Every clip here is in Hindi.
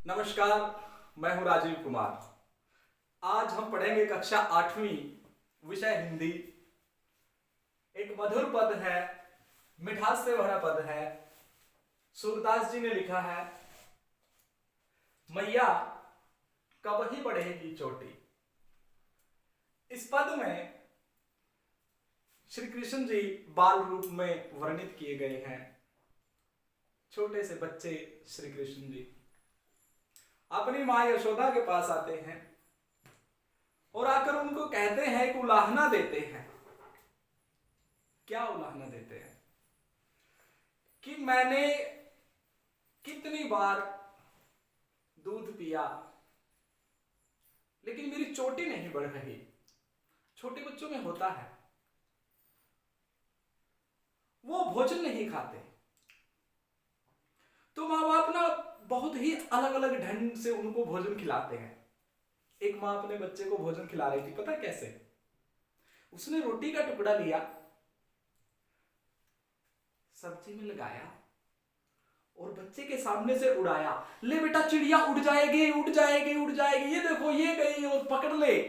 नमस्कार, मैं हूं राजीव कुमार। आज हम पढ़ेंगे कक्षा 8वीं, विषय हिंदी। एक मधुर पद है, मिठास से भरा पद है। सूरदास जी ने लिखा है, मैया कब ही बढ़ेगी चोटी। इस पद में श्री कृष्ण जी बाल रूप में वर्णित किए गए हैं। छोटे से बच्चे श्री कृष्ण जी अपनी मां यशोदा के पास आते हैं और आकर उनको कहते हैं, एक उलाहना देते हैं। क्या उलाहना देते हैं? कि मैंने कितनी बार दूध पिया लेकिन मेरी चोटी नहीं बढ़ रही। छोटे बच्चों में होता है, वो भोजन नहीं खाते तो माँ बाप ना बहुत ही अलग अलग ढंग से उनको भोजन खिलाते हैं। एक माँ अपने बच्चे को भोजन खिला रही थी, पता है कैसे? उसने रोटी का टुकड़ा लिया, सब्जी में लगाया और बच्चे के सामने से उड़ाया। ले बेटा, चिड़िया उड़ जाएगी, उड़ जाएगी, उड़ जाएगी, ये देखो ये गई, और पकड़ ले।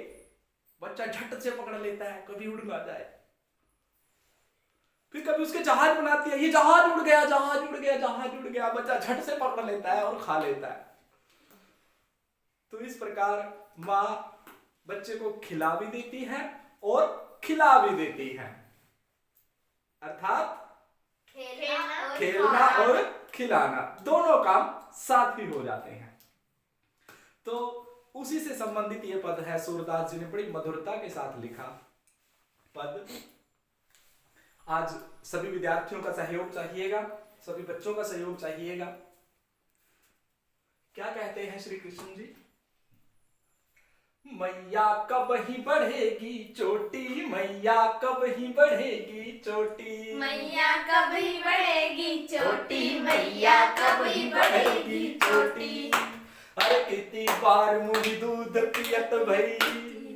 बच्चा झट से पकड़ लेता है, कभी उड़ ना जाए। फिर कभी उसके जहाज बनाती है, ये जहाज उड़ गया, जहाज उड़ गया, जहाज उड़ गया। बच्चा झट से पकड़ लेता है और खा लेता है। तो इस प्रकार माँ बच्चे को खिला भी देती है और खिला भी देती है, अर्थात खेलना और खिलाना दोनों काम साथ ही हो जाते हैं। तो उसी से संबंधित ये पद है। सूरदास जी ने बड़ी मधुरता के साथ लिखा पद। आज सभी विद्यार्थियों का सहयोग चाहिएगा, सभी बच्चों का सहयोग चाहिएगा। क्या कहते हैं श्री कृष्ण जी? मैया कब ही बढ़ेगी चोटी, मैया कब ही बढ़ेगी चोटी, मैया कब ही बढ़ेगी चोटी, मैया कब ही बढ़ेगी चोटी। अरे कितनी बार मुझे दूध पियत भई,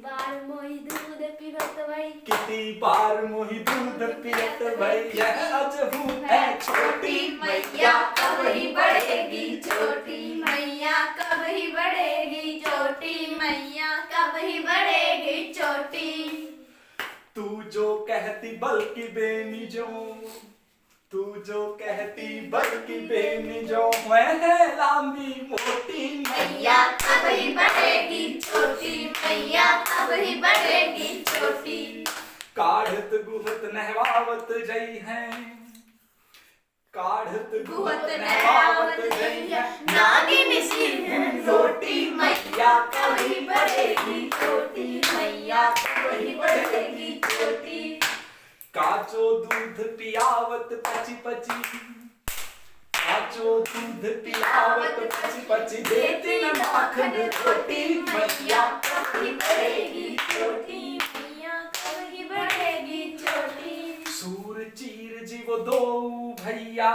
बार मोही दूध पीवत भई, कितनी बार मोही दूध पियत भई। यह अजहू है छोटी, मैया कब ही बढ़ेगी चोटी, मैया कब ही बढ़ेगी चोटी, मैया कब ही बढ़ेगी चोटी। तू जो कहती बल्कि बेनी जो, तू जो कहती बल्कि बेनी जो, मैं है लांबी मोटी, मैया कब ही बढ़ेगी चोटी, मैया कब ही बढ़ेगी चोटी। काढ़त गुहत नहवावत जई है, काढ़त गुहत नहवावत जई है, नागिन सिर रोटी, मैया कब ही बढ़ेगी चोटी, मैया कब ही बढ़ेगी चोटी। काचो दूध पियावत पची पची, काचो दूध पियावत पची पची, देती न माखन रोटी, मैया कब ही बढ़ेगी चोटी, मैया कब ही बढ़ेगी चोटी। सूर चीर जीव दो भैया,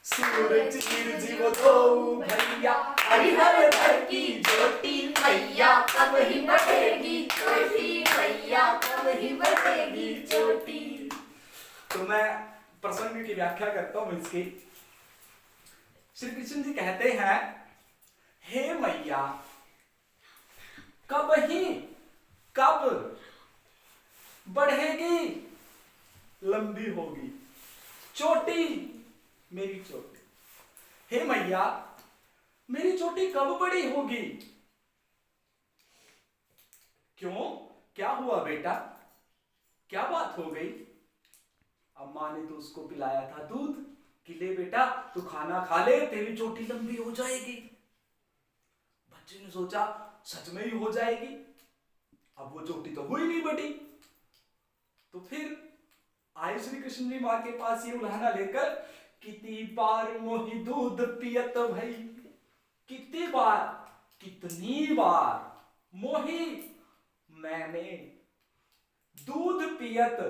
सूर चीर जीव दो भैया, हरिहर घर की ज्योति, मैया कब ही बढ़ेगी चोटी, मैया कब ही बढ़ेगी चोटी। तो मैं प्रसंग की व्याख्या करता हूं इसकी। श्री कृष्ण जी कहते हैं, हे मैया कब ही, कब बढ़ेगी, लंबी होगी चोटी, मेरी चोटी। हे मैया मेरी चोटी कब बड़ी होगी? क्यों, क्या हुआ बेटा, क्या बात हो गई? अम्मा ने तो उसको पिलाया था दूध कि ले बेटा तू खाना खा ले, तेरी चोटी लंबी हो जाएगी। बच्चे ने सोचा सच में ही हो जाएगी। अब वो चोटी तो हुई नहीं बड़ी। तो फिर आए श्री कृष्ण जी मां के पास ये उलाहना लेकर, कितनी बार मोही दूध पियत भई, कितनी बार, कितनी बार मोही, मैंने दूध पियत,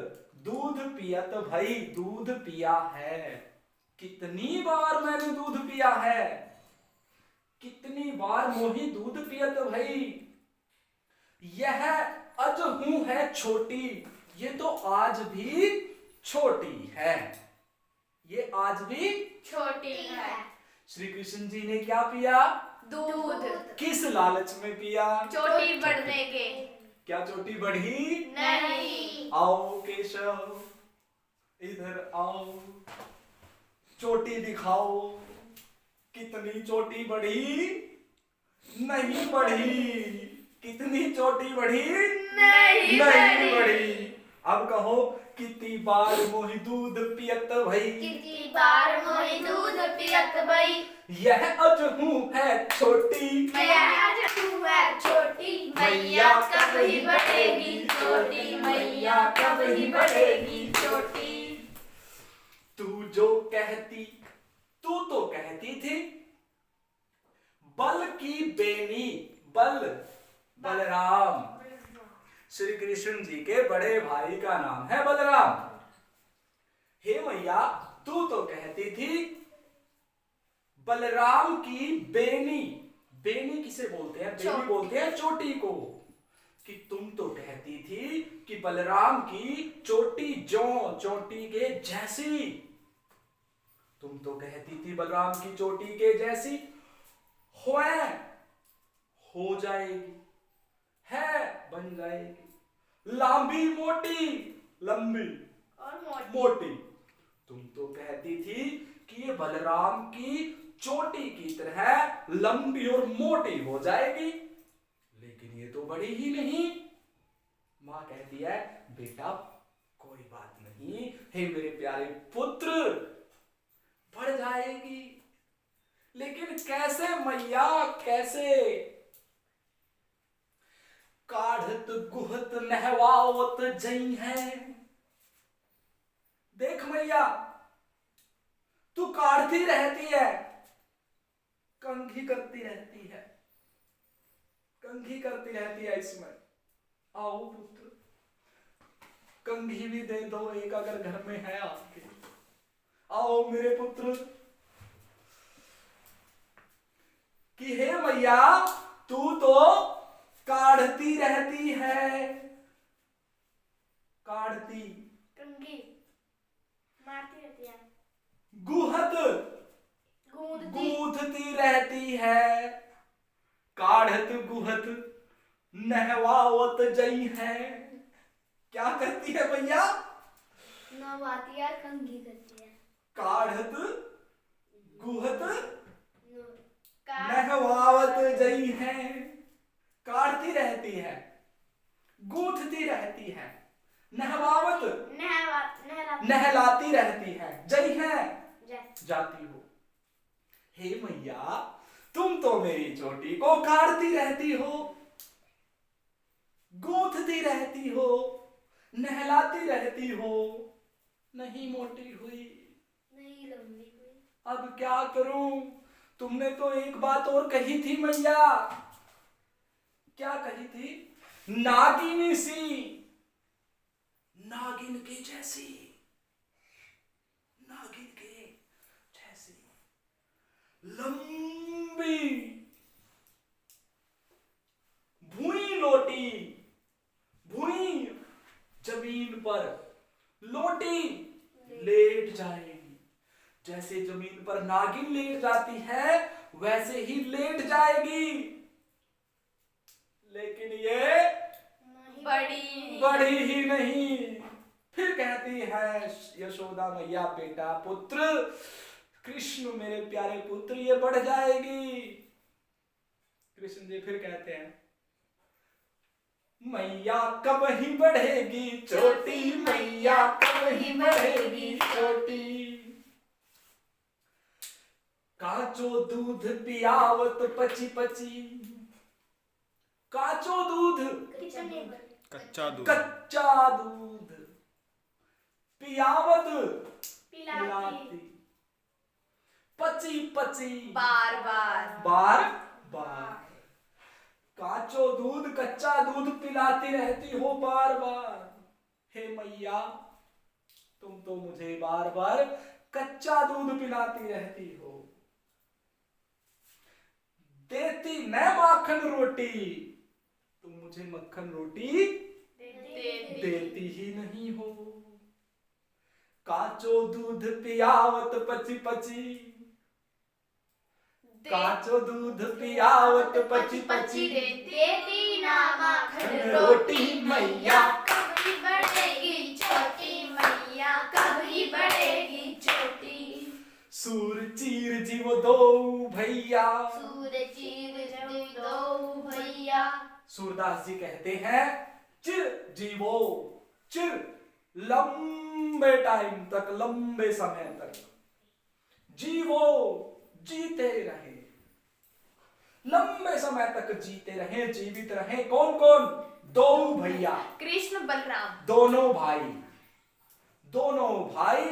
दूध पियत भई, दूध पिया है। कितनी बार मैंने दूध पिया है, कितनी बार मोही दूध पियत भई। यह अजहू है छोटी, ये तो आज भी छोटी है, ये आज भी छोटी है। श्री कृष्ण जी ने क्या पिया? दूध। किस लालच में पिया? चोटी बढ़ने के। क्या चोटी बढ़ी? नहीं। आओ केशव, इधर आओ, चोटी दिखाओ, कितनी चोटी बढ़ी? नहीं बढ़ी। कितनी चोटी बढ़ी? नहीं बढ़ी। अब कहो, कितनी बार मोहि दूध पियत भई? कितनी बार मोहि दूध पियत भई? यह अजहू है छोटी, यह अजहू है छोटी, मैया कब ही बढ़ेगी छोटी, मैया कब ही बढ़ेगी छोटी। तू तो कहती थी, बल की बेनी, बलराम। श्री कृष्ण जी के बड़े भाई का नाम है बलराम। हे मैया, तू तो कहती थी बलराम की बेनी। बेनी किसे बोलते हैं? बेनी बोलते हैं चोटी को। कि तुम तो कहती थी कि बलराम की चोटी चोटी के जैसी। तुम तो कहती थी बलराम की चोटी के जैसी हो जाएगी, है बन जाएगी, लंबी मोटी, लंबी और मोटी। तुम तो कहती थी कि ये बलराम की चोटी की तरह लंबी और मोटी हो जाएगी, लेकिन ये तो बड़ी ही नहीं। मां कहती है, बेटा कोई बात नहीं, हे मेरे प्यारे पुत्र, बढ़ जाएगी। लेकिन कैसे मैया, कैसे? काढ़त गुहत नहवावत जई है। देख मैया, तू काढ़ती रहती है, कंघी करती रहती है, कंघी करती रहती है। इसमें आओ पुत्र, कंघी भी दे दो एक, अगर घर में है आपके। आओ मेरे पुत्र। कि हे मैया, तू तो काढ़ती रहती है, काढ़ती, कंघी मारती रहती है, गुहत गूंथती रहती है, काढ़त गुहत नहवावत जई है। क्या करती है भैया? नहवाती है, कंघी करती है। काढ़त गुहत नहवावत जई है। काढ़ती रहती है, गूंथती रहती है, नहवावत नहलाती रहती है, जई है जाती हो। हे मैया, तुम तो मेरी चोटी को काढ़ती रहती हो, गूंथती रहती हो, नहलाती रहती हो, नहीं मोटी हुई, नहीं लंबी हुई। अब क्या करूं? तुमने तो एक बात और कही थी मैया। क्या कही थी? नागिनी सी, नागिन के जैसी, नागिन के जैसी लंबी, भुई लोटी, भुई जमीन पर, लोटी लेट जाएगी। जैसे जमीन पर नागिन लेट जाती है, वैसे ही लेट जाएगी। लेकिन ये बड़ी ही नहीं। फिर कहती है यशोदा मैया, बेटा पुत्र कृष्ण, मेरे प्यारे पुत्र, ये बढ़ जाएगी। कृष्ण जी फिर कहते हैं, मैया कब ही बढ़ेगी चोटी, मैया कब ही बढ़ेगी चोटी। काचो दूध पियावत पची पची, काचो दूध, कच्चा दूध, कच्चा दूध पियावत, पिलाती, पची पची, बार बार, बार बार। काचो दूध, कच्चा दूध पिलाती रहती हो बार बार। हे मैया, तुम तो मुझे बार बार कच्चा दूध पिलाती रहती हो, देती न माखन रोटी। तुम मुझे मक्खन रोटी देती ही नहीं हो। काचो दूध पियावत पची पची, काचो दूध पियावत पची पची देती ना माखन रोटी मैया कभी बढ़ेगी छोटी मैया कभी बढ़ेगी छोटी सूर चीर जीव दो भैया। दो भैया। सूरदास जी कहते हैं चिर जीवो, चिर लंबे टाइम तक, लंबे समय तक जीवो, जीते रहे, लंबे समय तक जीते रहे, जीवित रहे। कौन कौन? दो भैया, कृष्ण बलराम, दोनों भाई, दोनों भाई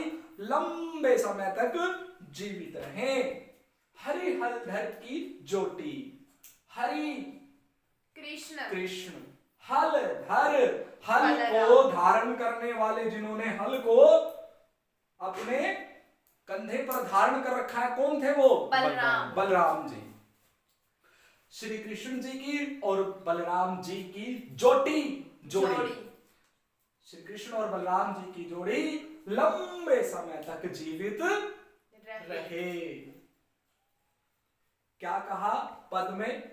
लंबे समय तक जीवित रहे। हरि हलधर की ज्योति, हरि कृष्ण कृष्ण, हल धर, हल को धारण करने वाले, जिन्होंने हल को अपने कंधे पर धारण कर रखा है, कौन थे वो? बलराम। बलराम जी। श्री कृष्ण जी की और बलराम जी की जोड़ी, श्री कृष्ण और बलराम जी की जोड़ी लंबे समय तक जीवित रहे। क्या कहा पद में?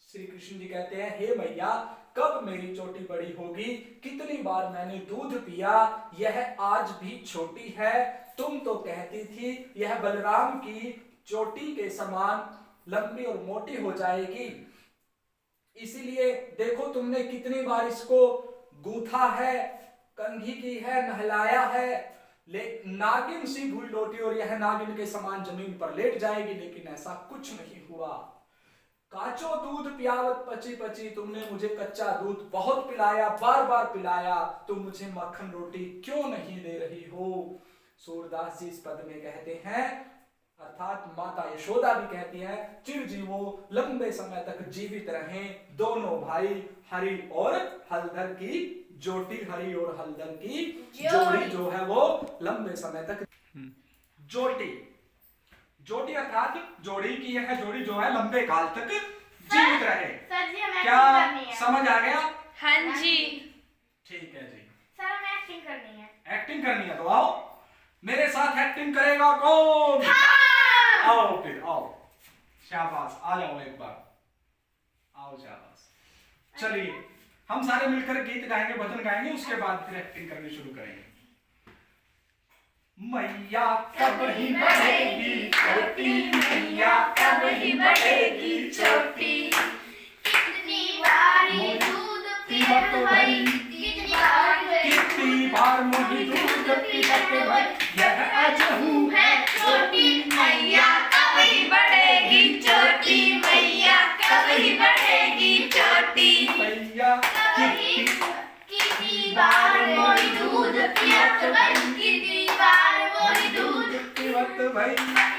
श्री कृष्ण जी कहते हैं, हे मैया कब मेरी चोटी बड़ी होगी? कितनी बार मैंने दूध पिया, यह आज भी छोटी है। तुम तो कहती थी यह बलराम की चोटी के समान लंबी और मोटी हो जाएगी, इसीलिए देखो तुमने कितनी बार इसको गूथा है, कंघी की है, नहलाया है। नागिन सी भूल लौटी और यह नागिन के समान जमीन पर लेट जाएगी, लेकिन ऐसा कुछ नहीं हुआ। काचो दूध पियावत पची पची, तुमने मुझे कच्चा दूध बहुत पिलाया, बार बार पिलाया, तुम मुझे मक्खन रोटी क्यों नहीं दे रही हो? सूरदास जी इस पद में कहते हैं, अर्थात माता यशोदा भी कहती है, चिरजीवो लंबे समय तक जीवित रहें दोनों भाई, हरि और हलधर की जोटी, हरि और हलधर की जोड़ी जो है वो लंबे समय तक जोटी, जोटी अर्थात जोड़ी की यह जोड़ी जो है लंबे काल तक जीवित रहे। सर जी हमें क्या एक्टिंग करनी है। समझ आ गया? हाँ जी। ठीक है जी। सर हमें एक्टिंग करनी है। एक्टिंग करनी है तो आओ, मेरे साथ एक्टिंग करेगा कौन? हाँ! आओ फिर आओ, शाबाश, आ जाओ एक बार, आओ शाबाश। चलिए हम सारे मिलकर गीत गाएंगे, भजन गाएंगे, उसके बाद फिर एक्टिंग करनी शुरू करेंगे। मैया कब ही बढ़ेगी छोटी, मैया कब ही बढ़ेगी छोटी, कितनी बारी दूध पियत भई, कितनी बार मोही दूध पियत भई, यह अजहू है छोटी मैया कभी बढ़ेगी छोटी, मैया कभी बढ़ेगी छोटी, मैया कितनी बार मोही दूध पियत भई, कितनी बार मोही दूध पियत भई,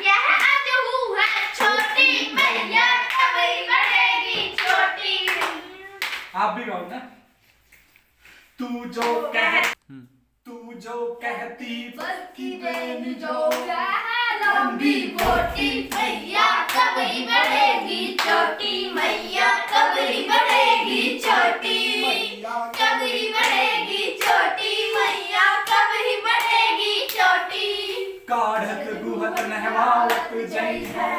यह अजहू है छोटी मैया कभी बढ़ेगी छोटी। आप भी गाओ ना। तू जो कहती बल्कि बेन जो लंबी मोटी मैया कभी बढ़ेगी छोटी, मैया कभी बढ़ेगी छोटी, कभी बढ़ेगी छोटी, मैया कभी बढ़ेगी छोटी। काढ़त गुहत नहवावत जई है,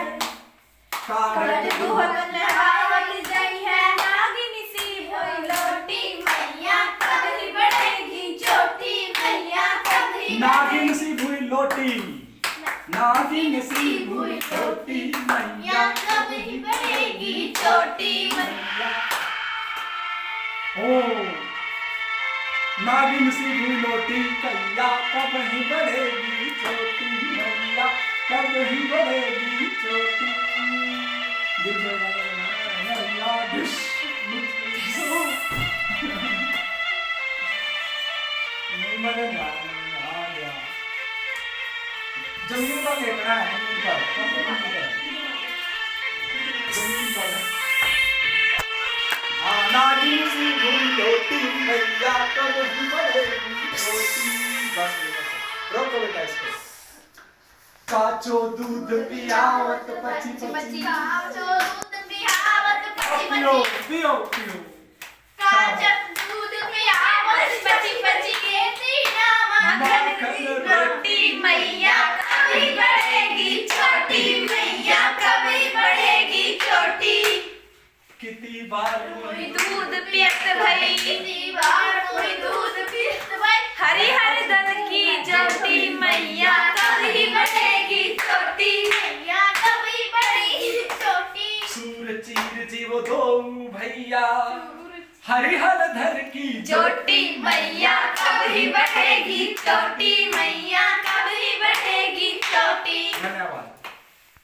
काढ़त गुहत नहावत जई है, नागिन सी भई लौटी मैया कभी बढ़ेगी छोटी, मैया कभी नागिन सी भूई लोटी, नागिन सी भूई लोटी, मैया कभी बढ़ेगी छोटी मैया। ओ नागिन सी भूई लोटी, कैया कब ही बढ़ेगी छोटी, मैया कब ही बढ़ेगी छोटी। जमीन पर लेटना है, जमीन पर। नागिन सी भूई लोटी, मैया कब ही बढ़ेगी छोटी। बस रोको बेटा इसको। काचो दूध पियावत पची पची, काचो दूध पियावत पची पियो पची, पियो पियो, काचो दूध पियावत पची पची, देती ना माखन रोटी मैया कभी बढ़ेगी छोटी, मैया कभी इतनी बार मोई दूध पियत भई इतनी बार मोई दूध पियत भई हरिहर दल की ज्योति मैया कभी बढ़ेगी छोटी मैया कभी बढ़ेगी छोटी सूर चीर जीव दो भैया हरिहर धर की छोटी मैया कभी बढ़ेगी छोटी मैया कभी बढ़ेगी छोटी। धन्यवाद।